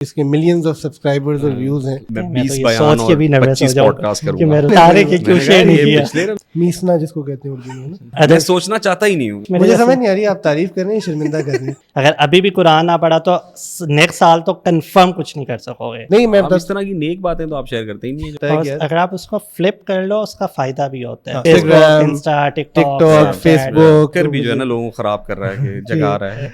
اس کے millions of subscribers اور views ہیں. میں تو یہ سوچ کے بھی نروس ہو جاؤں کہ میں سارے کے کیوں شیئر نہیں کیا. میسنا جس کو کہتے ہیں اردو میں. میں سوچنا چاہتا ہی نہیں ہوں. مجھے سمجھ نہیں آ رہی آپ تعریف کر رہے ہیں شرمندہ کر رہے ہیں. اگر ابھی بھی قرآن نہ پڑھا تو نیکسٹ سال تو کنفرم کچھ نہیں کر سکو گے. نہیں میں اس طرح کی نیک باتیں تو آپ شیئر کرتے ہی نہیں ہیں. اگر آپ اس کو فلپ کر لو اس کا فائدہ بھی ہوتا ہے. Instagram, انسٹا، ٹک ٹاک، فیس بک کر بھی جو ہے نا لوگوں کو خراب کر رہا ہے کہ جگا رہا ہے.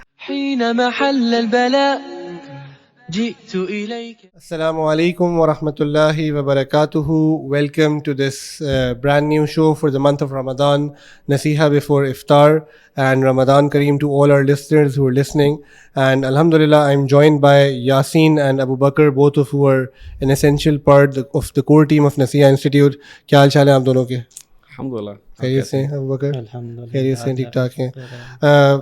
السلام علیکم ورحمۃ اللہ وبرکاتہ. Welcome to this brand new show for the month of Ramadan, Nasiha before Iftar, and Ramadan Kareem to all our listeners who are listening. And alhamdulillah, I'm joined by Yasin and Abu Bakr, both of who are an essential part of the core team of Nasiha Institute. کیا حال چال ہے آپ دونوں کے؟ الحمدللہ خیریت سے ہیں ابو بکر؟ خیریت سے ٹھیک ٹھاک ہیں.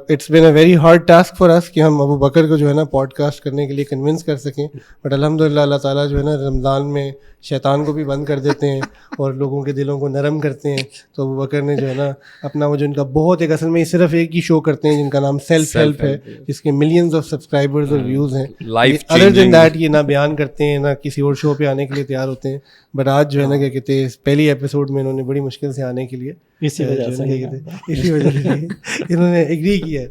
It's been a very hard task for us کہ ہم ابو بکر کو جو ہے نا پوڈ کاسٹ کرنے کے لیے کنونس کر سکیں, بٹ الحمدللہ اللہ تعالیٰ جو ہے نا رمضان میں شیطان کو بھی بند کر دیتے ہیں اور لوگوں کے دلوں کو نرم کرتے ہیں. تو ابو بکر نے جو ہے نا اپنا وہ جو ان کا بہت ایک اصل میں صرف ایک ہی شو کرتے ہیں جن کا نام سیلف ہیلپ ہے, جس کے ملینز آف سبسکرائبرز اور ویوز ہیں. ادر دین دیٹ یہ نہ بیان کرتے ہیں نہ کسی اور شو پہ آنے کے لیے تیار ہوتے ہیں, بٹ آج جو ہے نا کیا کہتے ہیں پہلی ایپیسوڈ میں انہوں نے بڑی مشکل سے آنے کے لیے اسی وجہ سے انہوں نے ایگری کیا ہے.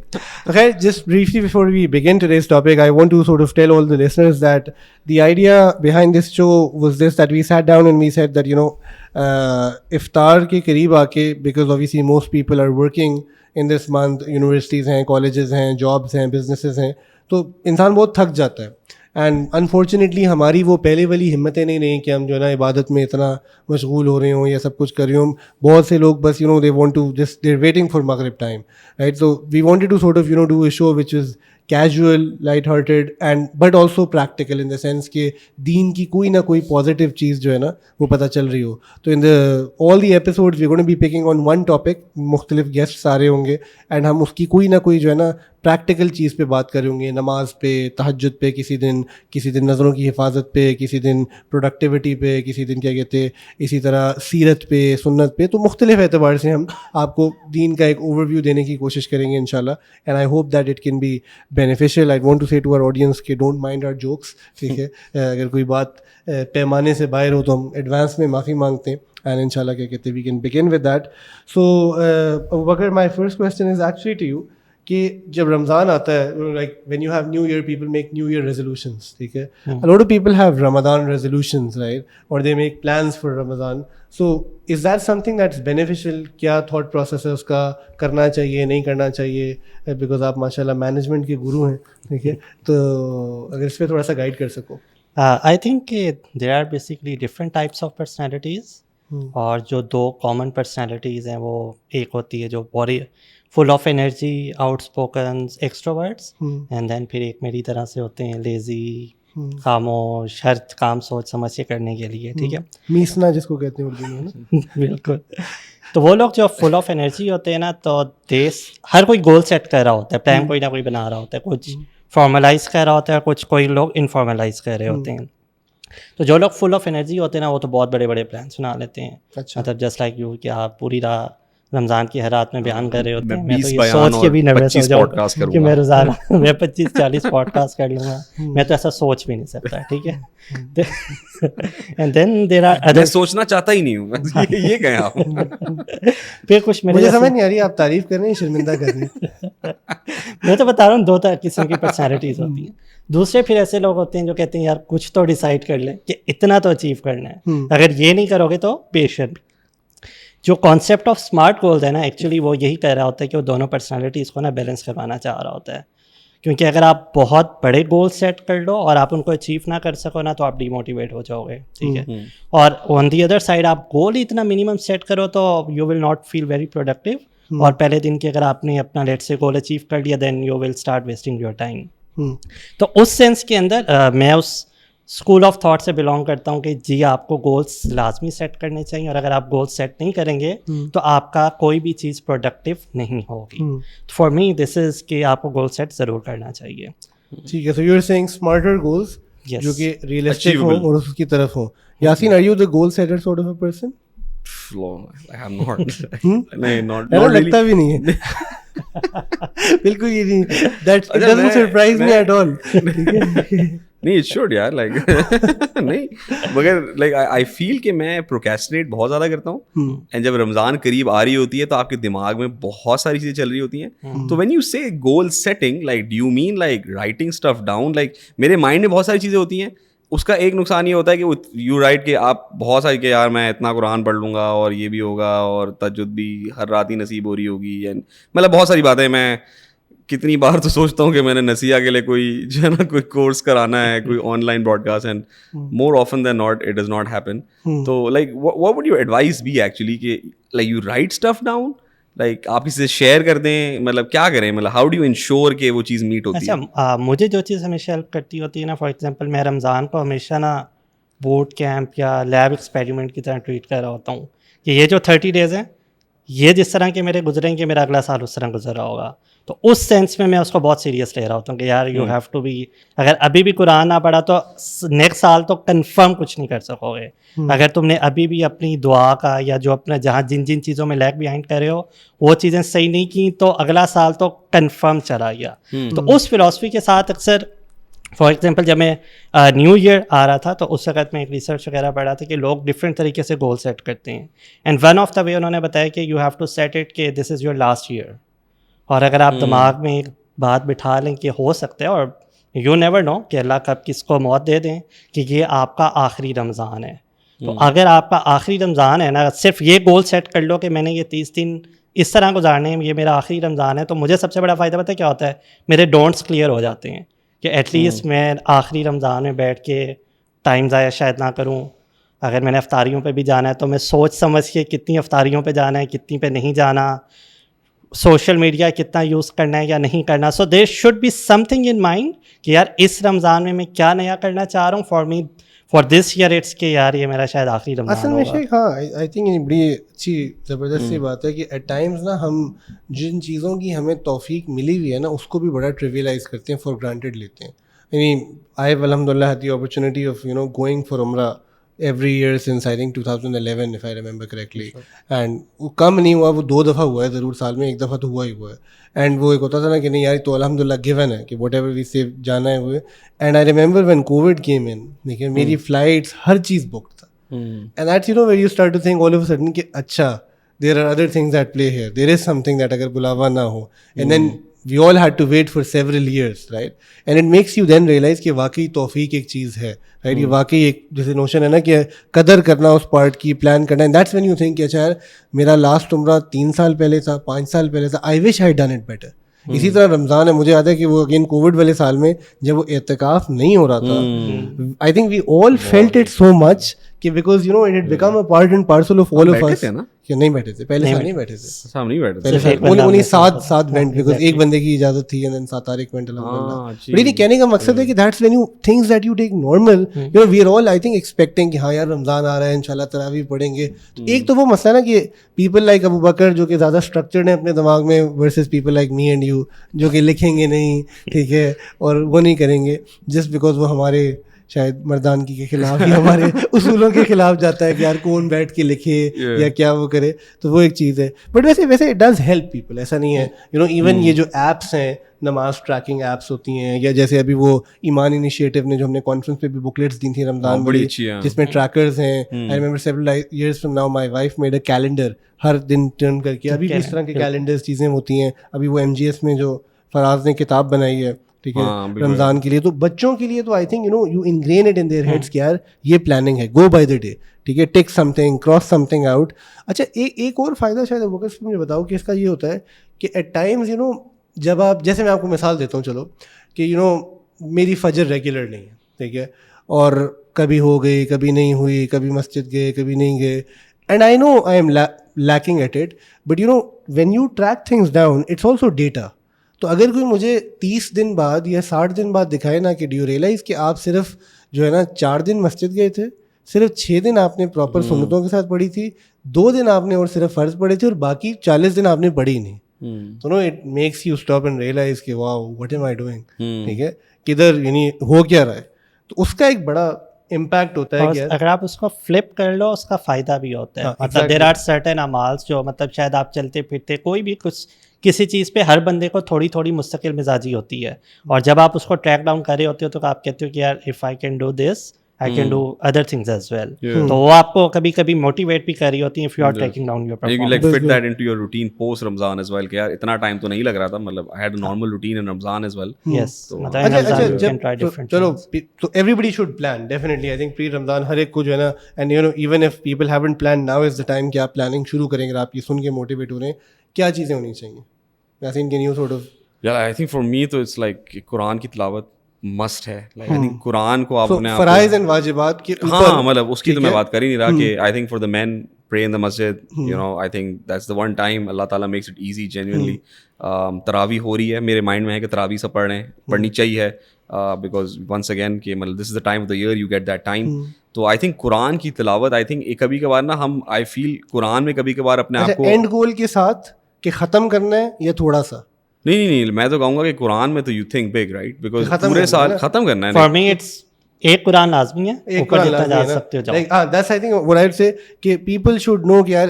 خیر, just briefly before we begin today's topic, I want to sort of tell all the listeners that the idea behind this show was this that we sat down and we said that you know افطار کے قریب آ کے, because obviously most people are working in this month, universities ہیں, colleges ہیں, jobs ہیں, businesses ہیں, تو انسان بہت تھک جاتا ہے. اینڈ انفارچونیٹلی ہماری وہ پہلے والی ہمتیں نہیں رہیں کہ ہم جو ہے نا عبادت میں اتنا مشغول ہو رہے ہوں یا سب کچھ کر رہے ہوں. بہت سے لوگ بس they want to just they are waiting for مغرب time, right. So we wanted to sort of do a show which is casual, light hearted and but also practical in the sense کہ دین کی کوئی نہ کوئی positive چیز جو ہے نا وہ پتہ چل رہی ہو. تو in all the episodes we're going to be picking on one topic, مختلف guests آ رہے ہوں گے and ہم اس کی کوئی نہ کوئی جو ہے نا پریکٹیکل چیز پہ بات کریں گے. نماز پہ, تہجد پہ, کسی دن نظروں کی حفاظت پہ, کسی دن پروڈکٹیوٹی پہ, کسی دن کیا کہتے ہیں اسی طرح سیرت پہ, سنت پہ. تو مختلف اعتبار سے ہم آپ کو دین کا ایک اوور ویو دینے کی کوشش کریں گے انشاءاللہ, and I hope that it can be beneficial. I want to say to our audience کہ don't mind our jokes, ٹھیک ہے. اگر کوئی بات پیمانے سے باہر ہو تو ہم ایڈوانس میں معافی مانگتے ہیں, and انشاءاللہ کیا کہتے ہیں we can begin with that. So Abu Bakr, my first question is actually to you کہ جب رمضان آتا ہے, like when you have New Year, people make New Year resolutions, ٹھیک ہے. A lot of people have Ramadan resolutions, right, or they make plans for Ramadan. So is that something that's beneficial? کیا thought process ہے اس کا, کرنا چاہیے نہیں کرنا چاہیے, because آپ ماشاء اللہ مینجمنٹ کے گرو ہیں, ٹھیک ہے, تو اگر اس پہ تھوڑا سا گائڈ کر سکو. I think there are basically different types of personalities, اور جو دو کامن پرسنالٹیز ہیں وہ ایک ہوتی ہے جو بڑی full of energy, outspoken, extroverts, and then پھر ایک میری طرح سے ہوتے ہیں لیزی, خاموش, ہر کام سوچ سمجھ کے کرنے کے لیے, ٹھیک ہے. میسنا جس کو کہتے ہیں اردو میں. بالکل. تو وہ لوگ جو فل آف انرجی ہوتے ہیں نا, تو ہر کوئی گول سیٹ کر رہا ہوتا ہے, پلان کوئی نہ کوئی بنا رہا ہوتا ہے, کچھ فارملائز کر رہا ہوتا ہے, کچھ کوئی لوگ انفارملائز کر رہے ہوتے ہیں. تو جو لوگ فل آف انرجی ہوتے ہیں نا وہ تو بہت بڑے بڑے پلانس بنا لیتے ہیں. مطلب جسٹ لائک یو کہ آپ پوری رمضان کی ہر رات میں بیان کر رہے ہوتے ہیں. میں تو یہ سوچ کے بھی نروس ہو جاؤں کہ میں روزانہ میں 25-40 پوڈ کاسٹ کر لوں گا. میں تو ایسا سوچ بھی نہیں سکتا, ٹھیک ہے. And then there are other, سوچنا چاہتا ہی نہیں ہوں, یہ کہیں آپ. پھر کچھ مجھے سمجھ نہیں آ رہی آپ تعریف کر رہے ہیں شرمندہ کر رہے ہیں. میں تو بتا رہا ہوں دو قسم کی پرسنالٹیز ہوتی ہیں. دوسرے پھر ایسے لوگ ہوتے ہیں جو کہتے ہیں یار کچھ تو ڈیسائڈ کر لیں کہ اتنا تو اچیو کرنا ہے, اگر یہ نہیں کرو گے تو پیشنٹ. جو کانسیپٹ آف اسمارٹ گولز ہے نا, ایکچولی وہ یہی کہہ رہا ہوتا ہے کہ وہ دونوں پرسنالٹیز کو نا بیلنس کروانا چاہ رہا ہوتا ہے. کیونکہ اگر آپ بہت بڑے گول سیٹ کر لو اور آپ ان کو اچیو نہ کر سکو نا تو آپ ڈی موٹیویٹ ہو جاؤ گے, ٹھیک ہے. اور آن دی ادر سائڈ آپ گول اتنا منیمم سیٹ کرو تو you will not feel very productive, اور پہلے دن کے اگر آپ نے اپنا لیٹ سے گول اچیو کر لیا then you will start wasting your time. تو اس سینس کے اندر میں اس اسکول آف تھاٹ سے بلانگ کرتا ہوں کہ جی آپ کو گولس لازمی سیٹ کرنے چاہیے, اور اگر آپ گولس سیٹ نہیں کریں گے تو آپ کا کوئی بھی چیز پروڈکٹیو نہیں ہوگی. فار می دس از کہ آپ کو گول سیٹ ضرور کرنا چاہیے. ٹھیک ہے. So you are seeing smarter goals جو کہ ریئلسٹک ہوں اور اس کی طرف ہوں. Yasin, are you the goal setter sort of a person? I'm not. نہیں, not really. لگتا بھی نہیں ہے بالکل یہ نہیں. That it doesn't surprise me at all. نہیں, it should یار, like نہیں, مگر like I feel کہ میں procrastinate بہت زیادہ کرتا ہوں, and جب رمضان قریب آ رہی ہوتی ہے تو آپ کے دماغ میں بہت ساری چیزیں چل رہی ہوتی ہیں. تو when you say goal setting, like do you mean like writing stuff down? Like میرے مائنڈ میں بہت ساری چیزیں ہوتی ہیں. اس کا ایک نقصان یہ ہوتا ہے کہ یو رائٹ کہ آپ بہت ساری کہ یار میں اتنا قرآن پڑھ لوں گا اور یہ بھی ہوگا اور تہجد بھی ہر رات ہی نصیب ہو رہی ہوگی, مطلب بہت ساری باتیں. میں کتنی بار تو سوچتا ہوں کہ میں نے نسیہ کے لیے کوئی جو ہے نا کوئی کورس کرانا ہے, کوئی online broadcast, and more often than not it does not happen. تو like what would your advice be actually کہ like you write stuff down, like آپ کسی سے شیئر کر دیں, مطلب کیا کریں, مطلب ہاؤ ڈو یو انشور کہ وہ چیز میٹ ہوتی ہے. اچھا, مجھے جو چیز ہمیشہ ہیلپ کرتی ہوتی ہے نا, فار ایگزامپل میں رمضان کو ہمیشہ نا بوٹ کیمپ یا لیب ایکسپیریمنٹ کی طرح ٹریٹ کر رہا ہوتا ہوں کہ یہ جو 30 days ہیں یہ جس طرح کے میرے گزریں گے میرا اگلا سال اس طرح گزر رہا ہوگا. تو اس سینس میں اس کو بہت سیریس لے رہا ہوتا ہوں کہ یار یو ہیو ٹو بی, اگر ابھی بھی قرآن نہ پڑھا تو نیکسٹ سال تو کنفرم کچھ نہیں کر سکو گے. اگر تم نے ابھی بھی اپنی دعا کا یا جو اپنا جہاں جن چیزوں میں لیگ بیہائنڈ کر رہے ہو وہ چیزیں صحیح نہیں کی تو اگلا سال تو کنفرم چلا گیا. تو اس فلاسفی کے ساتھ اکثر فار ایگزامپل جب میں نیو ایئر آ رہا تھا تو اس وقت میں ایک ریسرچ وغیرہ پڑھا تھا کہ لوگ ڈفرینٹ طریقے سے گول سیٹ کرتے ہیں, and one of the way انہوں نے بتایا کہ you have to set it کہ this is your last year. اور اگر آپ دماغ میں ایک بات بٹھا لیں کہ ہو سکتا ہے, اور یو نیور نو کہ اللہ کب کس کو موت دے دیں, کہ یہ آپ کا آخری رمضان ہے. تو اگر آپ کا آخری رمضان ہے نا, صرف یہ گول سیٹ کر لو کہ میں نے یہ 30 دن اس طرح گزارنے ہیں, یہ میرا آخری رمضان ہے, تو مجھے سب سے بڑا فائدہ پتہ ہے کیا ہوتا ہے, میرے ڈونٹس کلیئر ہو جاتے ہیں کہ ایٹ لیسٹ میں آخری رمضان میں بیٹھ کے ٹائم ضائع شاید نہ کروں. اگر میں نے افطاریوں پہ بھی جانا ہے تو میں سوچ سمجھ کے کتنی افطاریوں پہ جانا ہے, کتنی پہ نہیں جانا, سوشل میڈیا کتنا یوز کرنا ہے یا نہیں کرنا. So there should be something in mind کہ یار اس رمضان میں کیا نیا کرنا چاہ رہا ہوں for me for this year it's کہ یار یہ میرا شاید آخری رمضان اصل میں شیخ. ہاں آئی تھنک یہ بڑی اچھی زبردست سی بات ہے کہ ایٹ ٹائمز نا ہم جن چیزوں کی ہمیں توفیق ملی ہوئی ہے نا اس کو بھی بڑا ٹریویلائز کرتے ہیں, فار گرانٹیڈ لیتے ہیں. یعنی آئی ہیو الحمد للہ head the opportunity of going for عمرہ every year since I think 2011 if I remember correctly, and وہ کم نہیں ہوا, وہ 2 دفعہ ہوا ہے ضرور, سال میں 1 دفعہ تو ہوا ہی ہوا ہے. اینڈ وہ ایک ہوتا تھا نا کہ نہیں یار تو الحمد للہ گیون ہے کہ واٹ ایور وی سے جانا ہے وہ. And I remember when COVID came in, دیکھیں میری فلائٹس ہر چیز بکڈ تھا, and that's where you start to think all of a sudden کہ اچھا there are other things at play here, there is something that اگر بلاوا نہ ہو, and then we all had to wait for several years, right? And it makes you then realize کہ واقعی توفیق ایک چیز ہے, right? یہ واقعی ایک جیسے نوشن ہے نا کہ قدر کرنا اس پارٹ کی, پلان کرنا, and that's when you think کہ اچھا یار میرا لاسٹ عمرہ 3 سال پہلے تھا, 5 سال پہلے تھا, I wish I had done it better. اسی طرح رمضان ہے, مجھے یاد ہے کہ وہ اگین کووڈ والے سال میں جب وہ اعتکاف نہیں ہو رہا تھا, I think we all felt it so much کہ because it had become a part and parcel of all of us. کہ نہیں بیٹھے تھے پہلے سال, نہیں بیٹھے تھے انہیں 7 وینٹ بیکاز ایک بندے کی اجازت تھی, اینڈ دین 7 اور 1 وینٹ الحمدللہ. بٹ یہ کہنے کا مقصد ہے کہ that's when you things that you take normal, we are all I think expecting کہ ہاں یار رمضان آ رہا ہے انشاءاللہ تراویح پڑھیں گے. ایک تو وہ مسئلہ نا کہ پیپل لائک ابو بکر جو کہ زیادہ اسٹرکچرڈ ہیں اپنے دماغ میں, versus people like me and you جو کہ لکھیں گے نہیں, ٹھیک ہے, اور وہ نہیں کریں گے جسٹ بیکاز وہ ہمارے شاید مردانگی کے خلاف یا ہمارے اصولوں کے خلاف جاتا ہے کہ یار کون بیٹھ کے لکھے یا کیا وہ کرے. تو وہ ایک چیز ہے. بٹ ویسے اٹ ڈز ہیلپ پیپل, ایسا نہیں ہے. ایون یہ جو ایپس ہیں, نماز ٹریکنگ ایپس ہوتی ہیں, یا جیسے ابھی وہ ایمان انیشیٹو نے جو ہم نے کانفرنس پہ بھی بکلیٹس دی تھیں رمضان میں, جس میں ٹریکرز ہیں. I remember several years from now my wife made a calendar, ہر دن ٹرن کر کے. ابھی بھی اس طرح کے کیلنڈرز چیزیں ہوتی ہیں. ابھی وہ MGS میں جو فراز نے کتاب بنائی ہے, ٹھیک ہے, رمضان کے لیے, تو بچوں کے لیے تو I think you ingrain it in their heads کہ یار یہ پلاننگ ہے, گو بائی دا ڈے, ٹھیک ہے, take something, cross something out. اچھا ایک اور فائدہ شاید وہ مجھے بتاؤ کہ اس کا یہ ہوتا ہے کہ ایٹ ٹائمز جب آپ, جیسے میں آپ کو مثال دیتا ہوں چلو, کہ میری فجر ریگولر نہیں ہے, ٹھیک ہے, اور کبھی ہو گئی کبھی نہیں ہوئی, کبھی مسجد گئے کبھی نہیں گئے, and I know I am lacking at it, but when you track things down it's also data. تو اگر کوئی مجھے 30 دن بعد یا 60 دن بعد دکھائے نا کہ ڈو یو ریئلائز کہ آپ صرف جو ہے نا 4 دن مسجد گئے تھے, صرف 6 دن آپ نے پراپر سنتوں کے ساتھ پڑھی تھی, 2 دن آپ نے اور صرف فرض پڑھے تھے, اور باقی 40 دن آپ نے پڑھی نہیں. تو it makes you stop and realize کہ wow what am I doing, ٹھیک ہے, کدھر ہو کیا رہا ہے. تو اس کا ایک بڑا امپیکٹ ہوتا ہے کہ اگر آپ اس کو فلپ کر لو اس کا فائدہ بھی ہوتا ہے. مطلب دیر آر سرٹن اعمال جو مطلب شاید آپ چلتے پھرتے کوئی بھی کچھ کسی چیز پہ ہر بندے کو تھوڑی تھوڑی مستقل مزاجی ہوتی ہے, اور جب آپ اس کو ٹریک ڈاؤن کر رہے ہوتے ہو تو آپ کہتے ہو کہ یار if I can do this I can do other things as well. تو وہ آپ کو کبھی کبھی موٹیویٹ بھی کر رہی ہوتی ہیں if you are taking down your performance. You like fit that into your routine post Ramzan as well کہ یار اتنا ٹائم تو نہیں لگ رہا تھا, مطلب I had a normal routine in Ramzan as well. Yes. مطلب Ramzan you can try different چلو so everybody should plan definitely. I think pre Ramzan ہر ایک کو جو ہے نا, and you know even if people haven't planned, now is the time کہ آپ planning شروع کریں. اگر آپ یہ سن کے موٹیویٹ ہو رہے ہیں, کیا چیزیں ہونی چاہیے؟ Yasin, can you sort of... Yeah, I think for me تو it's like قرآن کی تلاوت مسٹ ہے. لائک آئی تھنک قرآن کو آپ نے فرائض اینڈ واجبات کے اوپر, ہاں مطلب اس کی تو میں بات کر ہی نہیں رہا کہ آئی تھنک فار دا مین پرے ان دا مسجد, you know I think that's the one time اللہ تعالیٰ میکس اٹ ایزی جینوئنلی. تراویح ہو رہی ہے, میرے مائنڈ میں ہے کہ تراویح سب پڑھ رہے ہیں, پڑھنی چاہیے بیکاز ونس اگین کہ مطلب this is the time of the year you get that time. تو آئی تھنک قرآن کی تلاوت آئی تھنک کبھی کبھار نا ہم آئی فیل قرآن میں کبھی کبھار اپنے آپ کو اینڈ گول کے ساتھ کہ ختم کرنا ہے یا تھوڑا سا نہیں میں تو کہوں گا کہ قرآن میں تو you think big right, because پورے سال ختم کرنا ہے. فار می اٹس ایک قرآن لازمی ہے, ایک قرآن لازمی ہے. That's I think what I'd say کہ people should know کہ یار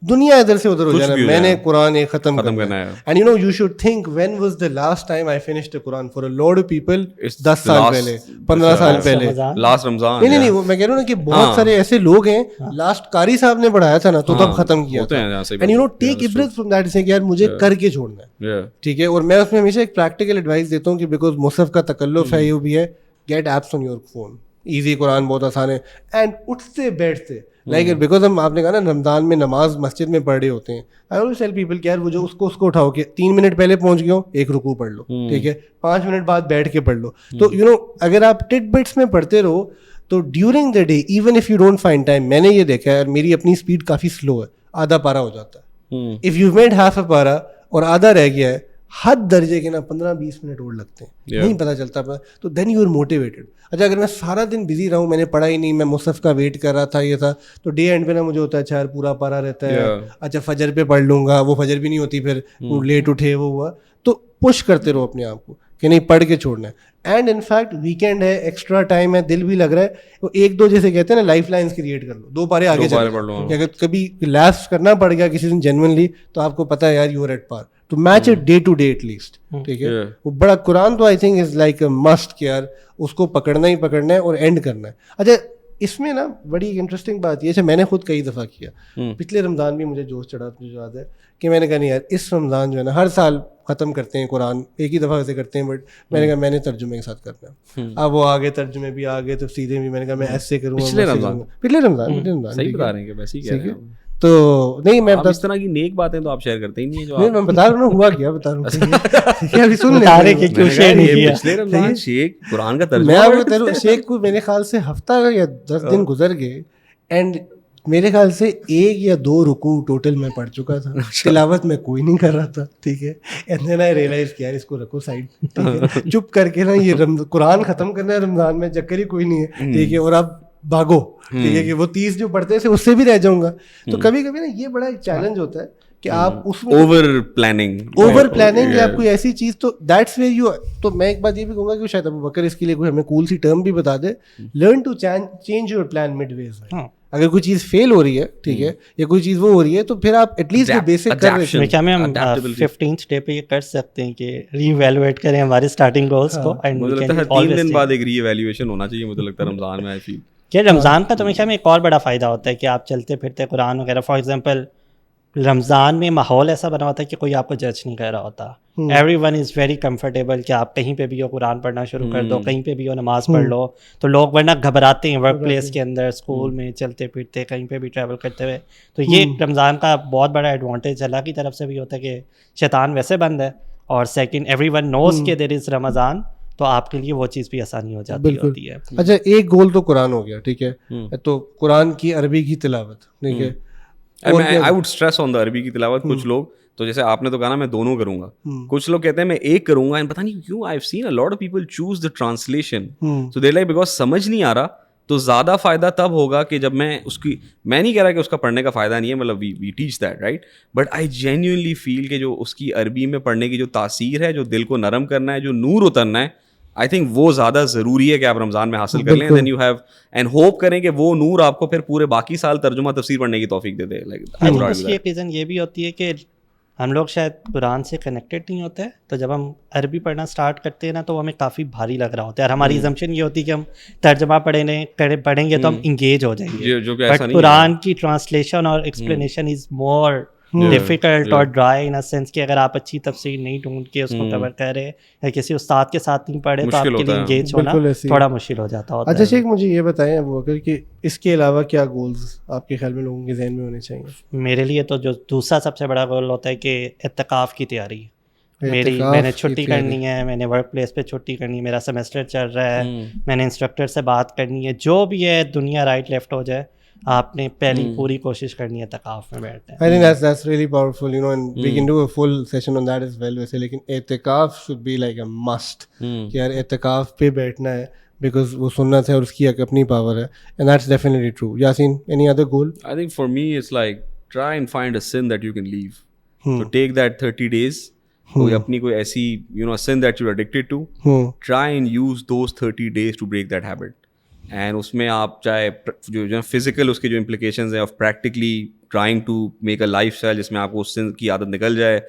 دنیا ادھر سے ادھر ہو جانا, میں نے قرآن ایک ختم کرنا ہے. And you know you should think when was the last time I finished a Quran? For a lot of people 10 سال پہلے, 15 سال پہلے, لاسٹ رمضان. نہیں وہ میں کہہ رہا ہوں نا کہ بہت سارے ایسے لوگ ہیں لاسٹ قاری صاحب نے پڑھایا تھا نا تو تب ختم کیا تھا. And you know take عبرت from that, سے کہ یار مجھے کر کے چھوڑنا ہے, ٹھیک ہے. اور میں اس میں ہمیشہ ایک پریکٹیکل ایڈوائس دیتا ہوں کہ بیکاز مصحف کا تکلف ہے, یہ بھی ہے, get apps on your phone. Easy Quran بہت آسان ہے. اینڈ اٹھتے بیٹھتے لائک بیکاز ہم آپ نے کہا نا رمضان میں نماز مسجد میں پڑھ رہے ہوتے ہیں, آئی آلویز ٹیل پیپل کہ یار وہ جو اس کو اٹھاؤ کہ 3 منٹ پہلے پہنچ گئے ہو ایک رکوع پڑھ لو, ٹھیک ہے, 5 منٹ بعد بیٹھ کے پڑھ لو. تو یو نو اگر آپ ٹٹ بٹس میں پڑھتے رہو تو during the day even if you don't find time, میں نے یہ دیکھا ہے, میری اپنی اسپیڈ کافی سلو ہے, آدھا پارا ہو جاتا ہے. If you made half a پارا اور آدھا رہ گیا ہے, حد درجے کے نا 15-20 منٹ اور لگتے ہیں, نہیں پتہ چلتا. تو دین یو آر موٹیویٹڈ. اچھا اگر میں سارا دن بزی رہا ہوں, میں نے پڑھا ہی نہیں, میں مصحف کا ویٹ کر رہا تھا, یہ تھا, تو ڈے اینڈ پہ نا مجھے ہوتا ہے اچھا یار پورا پارا رہتا ہے, اچھا فجر پہ پڑھ لوں گا, وہ فجر بھی نہیں ہوتی, پھر لیٹ اٹھے وہ ہوا. تو پش کرتے رہو اپنے آپ کو کہ نہیں پڑھ کے چھوڑنا ہے. اینڈ ان فیکٹ ویکینڈ ہے, ایکسٹرا ٹائم ہے, دل بھی لگ رہا ہے, تو 1-2 جیسے کہتے ہیں نا لائف لائنس کریٹ کر لو, 2 پارے آگے چلے لو. اگر کبھی لیپس کرنا پڑ گیا کسی دن جینوئنلی, تو آپ کو پتا ہے یار یو آر ایٹ پار, تو match it day to day at least, ٹھیک ہے. وہ بڑا قرآن تو I think is like a must کہ یار اس کو پکڑنا ہی پکڑنا ہے اور اینڈ کرنا ہے. اچھا اس میں نا بڑی انٹرسٹنگ بات یہ ہے, میں نے خود کئی دفعہ کیا, پچھلے رمضان بھی مجھے جوش چڑھا, مجھے یاد ہے کہ میں نے کہا نہیں یار اس رمضان جو ہے نا, ہر سال ختم کرتے ہیں قرآن ایک ہی دفعہ سے کرتے ہیں, بٹ میں نے کہا میں نے ترجمے کے ساتھ کرنا ہے. اب وہ آگے ترجمے بھی آگے, تفسیریں بھی, میں نے کہا میں ایسے کروں گا. پچھلے رمضان صحیح بتا رہے ہیں کہ ویسے ہی کہہ رہے ہیں. تو نہیں میں اس طرح کی نیک باتیں تو آپ شیئر کرتے ہی نہیں ہیں, جو میں بتا رہا ہوں ہوا کیا بتا رہا ہوں, ابھی سن لیں پچھلے رمضان شیخ قرآن کا ترجمہ, شیخ کو میرے خیال سے ہفتہ یا 10 دن گزر گئے, اینڈ میرے خیال سے 1 یا 2 رکوع ٹوٹل میں پڑھ چکا تھا, تلاوت میں کوئی نہیں کر رہا تھا, ٹھیک ہے. اینڈ دین آئی ریئلائز کہ یار اس کو رکھو سائڈ, ٹھیک ہے, چپ کر کے نا یہ قرآن ختم کرنا ہے رمضان میں, چکر ہی کوئی نہیں ہے, ٹھیک ہے. اور اب بھاگو, ٹھیک ہے, کہ وہ 30 جو پڑھتے ہیں اس سے بھی رہ جاؤں گا. تو کبھی کبھی نا یہ بڑا ایک چیلنج ہوتا ہے کہ آپ اس میں اوور پلاننگ یا کوئی ایسی چیز, تو دیٹس ویئر یو. تو میں ایک بات یہ بھی کہوں گا کہ شاید ابو بکر اس کے لیے کوئی ہمیں کول سی ٹرم بھی بتا دے, learn to change your plan mid ways. اگر کوئی چیز فیل ہو رہی ہے, ٹھیک ہے, یا کوئی چیز وہ ہو رہی ہے, تو پھر آپ ایٹ لیسٹ وہ بیسک کر رہے ہیں. کیا میں ہم 15th ڈے پہ یہ کر سکتے ہیں کہ ری ایویلویٹ کریں ہمارے اسٹارٹنگ گولس کو, اینڈ مجھے لگتا ہے 3 دن بعد ایک ری ایویلویشن ہونا چاہیے, مجھے لگتا ہے رمضان میں. آئی فیل کہ رمضان کا تو میرے خیال میں ایک اور بڑا فائدہ ہوتا ہے کہ آپ چلتے پھرتے قرآن وغیرہ, فار ایگزامپل رمضان میں ماحول ایسا بنا ہوتا ہے کہ کوئی آپ کو جج نہیں کر رہا ہوتا. Every one is very comfortable کہ آپ کہیں پہ بھی ہو قرآن پڑھنا شروع کر دو, کہیں پہ بھی ہو نماز پڑھ لو. تو لوگ ورنہ گھبراتے ہیں ورک پلیس کے اندر, اسکول میں, چلتے پھرتے, کہیں پہ بھی ٹریول کرتے ہوئے. تو یہ رمضان کا بہت بڑا ایڈوانٹیج اللہ کی طرف سے بھی ہوتا ہے کہ شیطان ویسے بند ہے, اور سیکنڈ ایوری ون نوز کہ دیر از رمضان, تو آپ کے لیے وہ چیز بھی آسانی ہو جاتی ہوتی ہے. اچھا ایک گول تو قرآن ہو گیا, ٹھیک ہے, تو قرآن کی عربی کی تلاوت, ٹھیک ہے. I would stress on the عربی کی تلاوت. کچھ لوگ تو جیسے آپ نے تو کہا نا میں دونوں کروں گا, کچھ لوگ کہتے ہیں میں ایک کروں گا, پتہ نہیں کیوں I've seen a lot of people choose the translation, so they're like because سمجھ نہیں آ رہا, تو زیادہ فائدہ تب ہوگا کہ جب میں اس کی, میں نہیں کہہ رہا کہ اس کا پڑھنے کا فائدہ نہیں ہے, مطلب we teach that right, but I genuinely feel کہ جو اس کی عربی میں پڑھنے کی جو تاثیر ہے, جو دل کو نرم کرنا ہے, جو نور اترنا ہے, آئی تھنک وہ زیادہ ضروری ہے کہ آپ رمضان میں حاصل کر لیں, then you have and hope کریں کہ وہ نور آپ کو پھر پورے باقی سال ترجمہ تفسیر پڑھنے کی توفیق دے دے. اس کی ایک ریزن یہ بھی ہوتی ہے کہ ہم لوگ شاید قرآن سے کنیکٹڈ نہیں ہوتے, تو جب ہم عربی پڑھنا اسٹارٹ کرتے ہیں نا تو ہمیں کافی بھاری لگ رہا ہوتا ہے, اور ہماری ایزمپشن یہ ہوتی ہے کہ ہم ترجمہ پڑھیں گے تو ہم انگیج ہو جائیں گے, بٹ قرآن کی ٹرانسلیشن اور ایکسپلینیشن از مور ڈیفیکلٹ اور ڈرائی ان سینس کہ اگر آپ اچھی تفسیر نہیں ڈھونڈ کے اس کو کور کر رہے یا کسی استاد کے ساتھ نہیں پڑھے تو آپ کے لیے انگیج ہونا تھوڑا مشکل ہو جاتا ہوتا ہے. اچھا شیخ, مجھے یہ بتائیں ابو بکر کہ اس کے علاوہ کیا گولز آپ کے خیال میں لوگوں کے ذہن میں ہونے چاہیے؟ میرے لیے تو جو دوسرا سب سے بڑا گول ہوتا ہے کہ اعتکاف کی تیاری. میں نے چھٹی کرنی ہے, میں نے ورک پلیس پہ چھٹی کرنی ہے, میرا سیمسٹر چل رہا ہے, میں نے انسٹرکٹر سے بات کرنی ہے, جو بھی ہے دنیا رائٹ لیفٹ ہو جائے, آپ نے پہلی پوری کوشش کرنی ہے اعتکاف میں بیٹھنا ہے. I think that's really powerful, you know, and we can do a full session on that as well. ویسے لیکن اعتکاف should be like a must, کہ یار اعتکاف پہ بیٹھنا ہے because وہ سنت ہے اور اس کی ایک اپنی پاور ہے, and that's definitely true. Yasin, any other goal? I think for me it's like try and find a sin that you can leave. So take that 30 days, کوئی اپنی کوئی ایسی you know sin that you're addicted to, try and use those 30 days to break that habit. And اس میں آپ چاہے جو physical اس کے جو امپلیکیشنز ہیں of practically trying to make a lifestyle جس میں آپ کو اس سے کی عادت نکل جائے,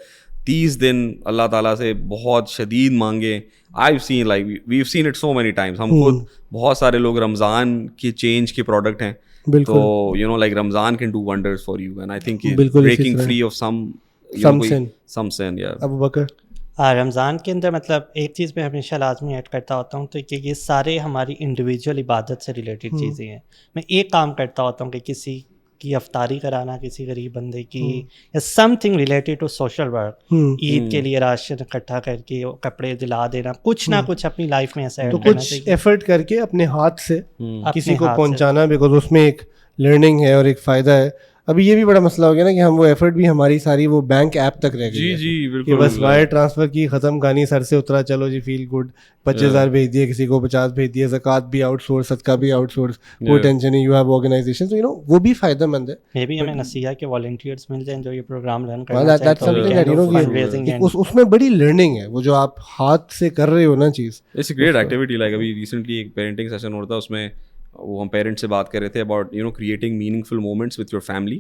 30 دن اللہ تعالیٰ سے بہت شدید مانگیں. I seen like we've seen it so many times, ہم خود بہت سارے لوگ رمضان کے چینج کے پروڈکٹ ہیں, تو you know like Ramadan can do wonders for you, and I think breaking free of some sin. Abu Bakr, Ramadan کے اندر مطلب ایک چیز میں ہمیشہ لازمی ایڈ کرتا ہوتا ہوں تو کہ یہ سارے ہماری انڈیویجول عبادت سے ریلیٹڈ چیزیں ہیں. میں ایک کام کرتا ہوتا ہوں کہ کسی کی افطاری کرانا, کسی غریب بندے کی, یا something related to social work, Eid کے لیے راشن اکٹھا کر کے کپڑے دلا دینا, کچھ نہ کچھ اپنی لائف میں ایسا تو کچھ ایفرٹ کر کے اپنے ہاتھ سے کسی کو پہنچانا, بیکاز اس میں ایک لرننگ ہے اور ایک فائدہ ہے. ابھی یہ بھی بڑا مسئلہ ہو گیا نا کہ ہم وہ ایفرٹ بھی ہماری ساری وہ بینک ایپ تک رہ گئی. جی بالکل, بس وائر ٹرانسفر کی, ختم کہانی, سر سے اترا, چلو جی فیل گڈ, 25,000 بھیج دیے, کسی کو 50 بھیج دیے, زکوٰۃ بھی آؤٹ سورس, صدقہ بھی آؤٹ سورس, کوئی ٹینشن نہیں, یو ہیو آرگنائزیشن, تو یو نو وہ بھی فائدہ مند ہے. یہ بھی ہمیں نصیحت کہ والنٹیئرز مل جائیں جو یہ پروگرام رن کرتے ہیں, اس میں بڑی لرننگ ہے وہ جو آپ ہاتھ سے کر رہے ہو نا چیز. It's a great activity. Like ابھی ریسنٹلی ایک پیرنٹنگ سیشن ہو رہا تھا, اس میں وہ ہم پیرنٹس سے بات کر رہے تھے about you know creating meaningful moments with your family.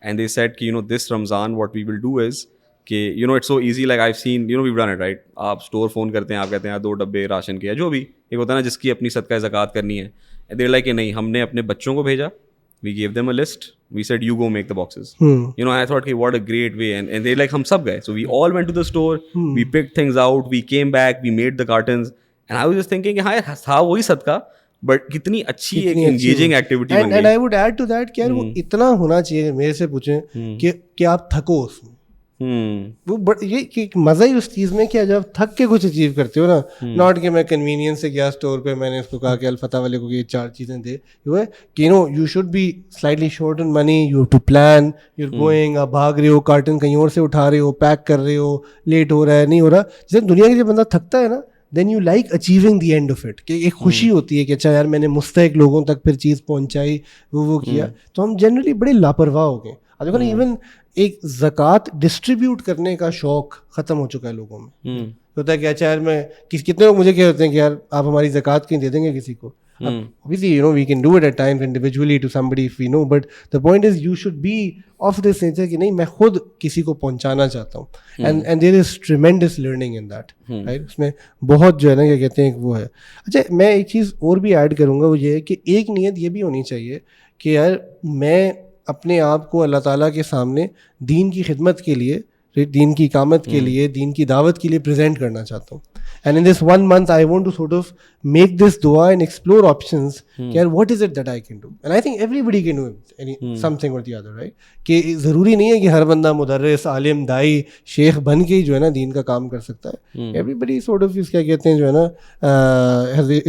And they said کہ you know this Ramzan what we will do is کہ you know it's so easy, like I've seen you know we've done it right. آپ store phone کرتے ہیں, آپ کہتے ہیں 2 ڈبے ration کے, جو بھی ایک ہوتا ہے نا جس کی اپنی صدقہ زکوٰۃ کرنی ہے, and they're like کہ نہیں, ہم نے اپنے بچوں کو بھیجا, we gave them a list, we said you go make the boxes. You know I thought کہ what a great way, and they're like ہم سب گئے, so we all went to the store, we picked things out, we came back, we made the cartons, and I was just thinking کہ ہاں تھا وہی صدقہ, but کتنی اچھی ایک انگیجنگ ایکٹیویٹی بن گئی. And I would add to that کہ یار وہ اتنا ہونا چاہیے, میرے سے پوچھیں کہ آپ تھکو اس میں, وہ یہ کہ مزہ ہی اس چیز میں کہ جب تھک کے کچھ اچیو کرتے ہو نا, ناٹ کہ میں کنوینئنس سے گیا اسٹور پہ, میں نے اس کو کہا کہ الفتح والے کو یہ 4 چیزیں دے, کہ you know you should be slightly short in money, you have to plan, you are going, آپ بھاگ رہے ہو, کارٹن کہیں اور سے اٹھا رہے ہو, پیک کر رہے ہو, لیٹ ہو رہا ہے, نہیں ہو رہا. جیسے دنیا کے جب بندہ تھکتا ہے نا, then you like achieving the end of it, کہ ایک خوشی ہوتی ہے کہ اچھا یار میں نے مستحق لوگوں تک پھر چیز پہنچائی, وہ کیا. تو ہم جنرلی بڑے لاپرواہ ہو گئے. دیکھو نا, ایون ایک زکوٰۃ ڈسٹریبیوٹ کرنے کا شوق ختم ہو چکا ہے لوگوں میں. ہوتا ہے کہ اچھا یار میں کتنے لوگ مجھے کہتے ہیں کہ یار آپ ہماری زکوٰۃ کہیں دے دیں گے کسی کو. Obviously, you know, we can do it at times individually to somebody if we know, but the point is you should be of this nature کہ نہیں, میں خود کسی کو پہنچانا چاہتا ہوں, and there is tremendous learning in that, right? اس میں بہت جو ہے نا کیا کہتے ہیں وہ ہے. اچھا میں ایک چیز اور بھی ایڈ کروں گا, وہ یہ ہے کہ ایک نیت یہ بھی ہونی چاہیے کہ یار میں اپنے آپ کو اللہ تعالیٰ کے سامنے دین کی خدمت کے لیے, دین کی اقامت کے لیے, دین کی دعوت کے لیے پریزنٹ کرنا چاہتا ہوں. And in this 1 month, I want to sort of make this dua and explore options. What is it that I can do? And I think everybody can do something or the other, right? کہ ضروری نہیں ہے کہ ہر بندہ مدرس, عالم, دائی, شیخ بن کے جو ہے نا دین کا کام کر سکتا ہے. Everybody sort of کیا کہتے ہیں جو ہے نا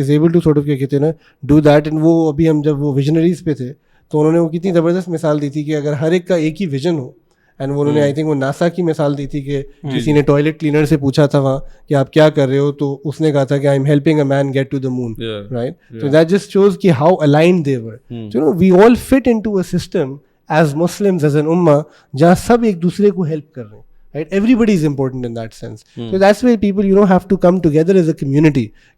is able to sort of کیا کہتے ہیں نا do that. And وہ ابھی ہم جب وہ ویژنریز پہ تھے تو انہوں نے وہ کتنی زبردست مثال دی تھی کہ اگر ہر ایک کا ایک ہی ویژن ہو, اینڈ انہوں نے آئی تھنک وہ ناسا کی مثال دی تھی کہ کسی نے ٹوائلٹ کلینر سے پوچھا تھا وہاں کہ آپ کیا کر رہے ہو, تو اس نے کہا تھا کہ I am helping a man get to the moon, right. So that just shows کہ how aligned they were. So you know we all fit into a system as Muslims, as an ummah, جہاں سب ایک دوسرے کو help کر رہے ہیں. right? Everybody is important in that sense. So that's why people, you know, have to come together as a community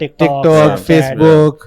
TikTok, Facebook,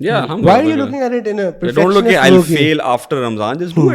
Why are you looking at it in a perfectionist Don't look at I'll fail after Ramadan, just do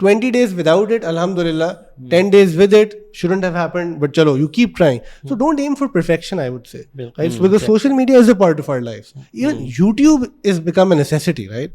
20 days without it, alhamdulillah. 10 days with it shouldn't have happened, but chalo, you keep trying. So don't aim for perfection, I would say, right? Because social media is a part of our lives. Even YouTube is become a necessity, right?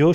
you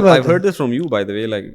I've heard this from you by the way, like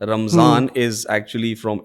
Ramzan is actually from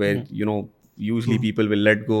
where you know usually people will let go,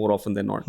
more often than not.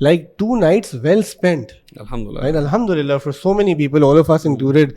like 2 nights well spent, alhamdulillah for so many people, all of us included,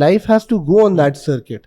life has to go on that circuit,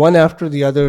one after the other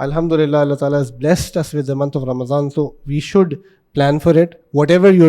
Alhamdulillah, Allah Ta'ala has blessed us with the month of Ramadan, so we should plan for it. Whatever your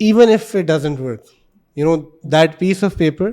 Even if it doesn't work, you know that piece of paper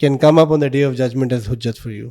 can come up on the day of judgment as hujjat for you.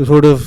to sort of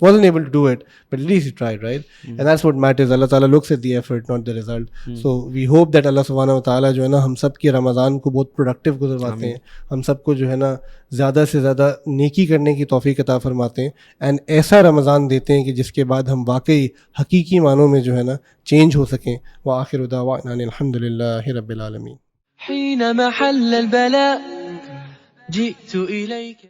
wasn't able to do it, but at least he tried, right? And that's what matters. Allah Ta'ala looks at the effort, not the result. So we hope that Allah Subhanahu wa Ta'ala جو ہے نا ہم سب کی رمضان کو بہت productive گزرواتے ہیں, ہم سب کو جو ہے نا زیادہ سے زیادہ نیکی کرنے کی توفیق عطا فرماتے ہیں, اینڈ ایسا رمضان دیتے ہیں کہ جس کے بعد ہم واقعی حقیقی معنوں میں جو ہے نا چینج ہو سکیں. وآخر دعوانا الحمد للہ رب العالمین. حين محل البلاء جئت إليك.